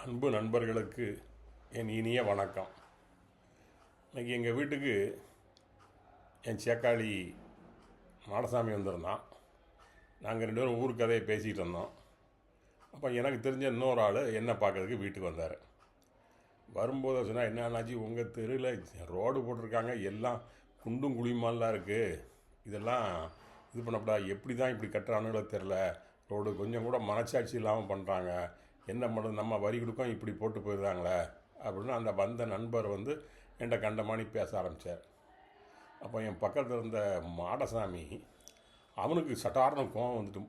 அன்பு நண்பர்களுக்கு என் இனிய வணக்கம். இன்றைக்கி எங்கள் வீட்டுக்கு என் சேக்காளி மாடசாமி வந்திருந்தான். நாங்கள் 2 பேரும் ஊர் கதையை பேசிகிட்டு இருந்தோம். அப்போ எனக்கு தெரிஞ்ச இன்னொரு ஆள் என்னை பார்க்கறதுக்கு வீட்டுக்கு வந்தார். வரும்போது சொன்னால், என்னாச்சு உங்கள் தெருவில் ரோடு போட்டிருக்காங்க, எல்லாம் குண்டும் குழியுமாலாம் இருக்குது, இதெல்லாம் இது பண்ணக்கூடாது, எப்படி தான் இப்படி கட்டுறானுங்களோ தெரில, ரோடு கொஞ்சம் கூட மனசாட்சி இல்லாமல் பண்ணுறாங்க, என்ன பண்ணுறது, நம்ம வரி கொடுக்கோம் இப்படி போட்டு போயிடுறாங்களே அப்படின்னு அந்த வந்த நண்பர் என்கிட்ட கண்டமானி பேச ஆரம்பித்தார். அப்போ என் பக்கத்தில் இருந்த மாடசாமி அவனுக்கு சட்டாரண கோவம் வந்துட்டு,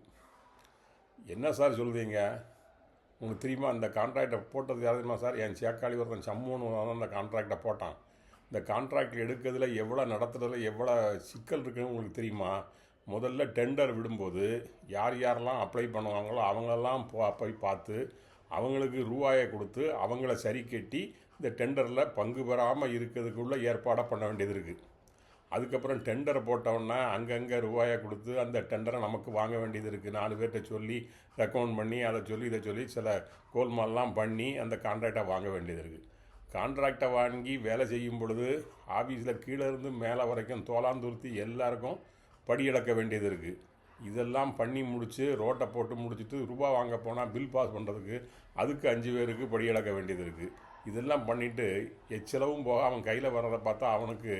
என்ன சார் சொல்லுதீங்க, உங்களுக்கு தெரியுமா அந்த கான்ட்ராக்டை போட்டது யாருமா சார், என் சேக்காளி ஒருத்தன் சம்மூன்னு அந்த கான்ட்ராக்டை போட்டான், இந்த கான்ட்ராக்ட் எடுக்கிறதுல எவ்வளோ நடத்துறதுல எவ்வளோ சிக்கல் இருக்குன்னு உங்களுக்கு தெரியுமா, முதல்ல டெண்டர் விடும்போது யார் யாரெல்லாம் அப்ளை பண்ணுவாங்களோ அவங்களெல்லாம் போய் பார்த்து அவங்களுக்கு ரூபாயை கொடுத்து அவங்கள சரி கட்டி இந்த டெண்டரில் பங்கு பெறாமல் இருக்கிறதுக்குள்ளே ஏற்பாடாக பண்ண வேண்டியது இருக்குது. அதுக்கப்புறம் டெண்டரை போட்டோன்னா அங்கங்கே ரூபாயை கொடுத்து அந்த டெண்டரை நமக்கு வாங்க வேண்டியது இருக்குது. 4 பேர்கிட்ட சொல்லி ரெக்கமெண்ட் பண்ணி அதை சொல்லி இதை சொல்லி சில கோல்மால்லாம் பண்ணி அந்த கான்ட்ராக்டை வாங்க வேண்டியது இருக்குது. கான்ட்ராக்டை வாங்கி வேலை செய்யும் பொழுது ஆஃபீஸில் கீழே இருந்து மேலே வரைக்கும் தோலாந்துருத்தி எல்லாருக்கும் படியெடுக்க வேண்டியது இருக்குது. இதெல்லாம் பண்ணி முடித்து ரோட்டை போட்டு முடிச்சுட்டு ரூபா வாங்க போனால் பில் பாஸ் பண்ணுறதுக்கு அதுக்கு 5 பேருக்கு படியெடுக்க வேண்டியது இருக்குது. இதெல்லாம் பண்ணிவிட்டு எச்செலவும் போக அவன் கையில் வர்றதை பார்த்தா அவனுக்கு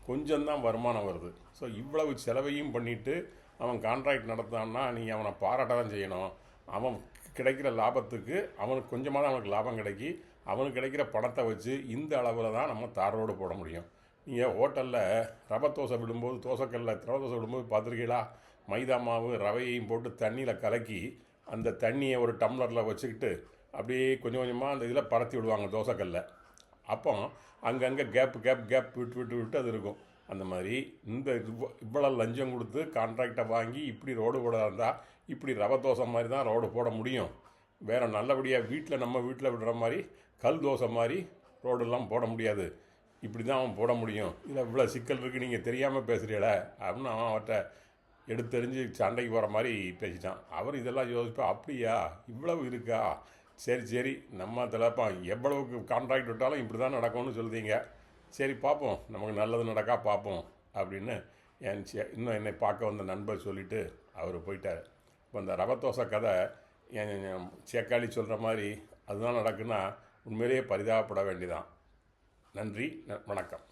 கொஞ்சம்தான் வருமானம் வருது. ஸோ இவ்வளவு செலவையும் பண்ணிவிட்டு அவன் கான்ட்ராக்ட் நடத்தான்னா நீங்கள் அவனை பாராட்ட தான் செய்யணும். அவன் கிடைக்கிற லாபத்துக்கு அவனுக்கு கொஞ்சமாக தான் அவனுக்கு லாபம் கிடைக்கி அவனுக்கு கிடைக்கிற பணத்தை வச்சு இந்த அளவில் தான் நம்ம தார் ரோடு போட முடியும். நீங்கள் ஹோட்டலில் ரவை தோசை விடும்போது தோசைக்கல்லில் ரவை தோசை விடும்போது பார்த்துருக்கீங்களா, மைதா மாவு ரவையையும் போட்டு தண்ணியில் கலக்கி அந்த தண்ணியை ஒரு டம்ளரில் வச்சுக்கிட்டு அப்படியே கொஞ்சம் கொஞ்சமாக அந்த இதில் பரத்தி விடுவாங்க தோசைக்கல்ல. அப்போ அங்கங்கே கேப் விட்டு அது இருக்கும். அந்த மாதிரி இந்த இவ்வளோ லஞ்சம் கொடுத்து கான்ட்ராக்டை வாங்கி இப்படி ரோடு போட இருந்தால் இப்படி ரவை தோசை மாதிரி தான் ரோடு போட முடியும். வேறு நல்லபடியாக நம்ம வீட்டில் விடுற மாதிரி கல் தோசை மாதிரி ரோடெல்லாம் போட முடியாது. இப்படி தான் அவன் போட முடியும். இதில் இவ்வளோ சிக்கல் இருக்குது, நீங்கள் தெரியாமல் பேசுகிறீங்கள அப்படின்னு அவன் அவர்கிட்ட எடுத்தெறிஞ்சு சண்டைக்கு போகிற மாதிரி பேசிட்டான். அவர் இதெல்லாம் யோசிப்பா, அப்படியா இவ்வளவு இருக்கா, சரி நம்ம தலைப்பா எவ்வளவுக்கு கான்ட்ராக்ட் விட்டாலும் இப்படி தான் நடக்கும்னு சொல்லுதீங்க, சரி பார்ப்போம், நமக்கு நல்லது நடக்கா பார்ப்போம் அப்படின்னு இன்னும் என்னை பார்க்க வந்த நண்பர் சொல்லிவிட்டு அவர் போயிட்டார். இப்போ இந்த ரவை தோசை கதை என் சேக்காளி சொல்கிற மாதிரி அதுதான் நடக்குன்னா உண்மையிலேயே பரிதாபப்பட வேண்டியதான். நன்றி, வணக்கம்.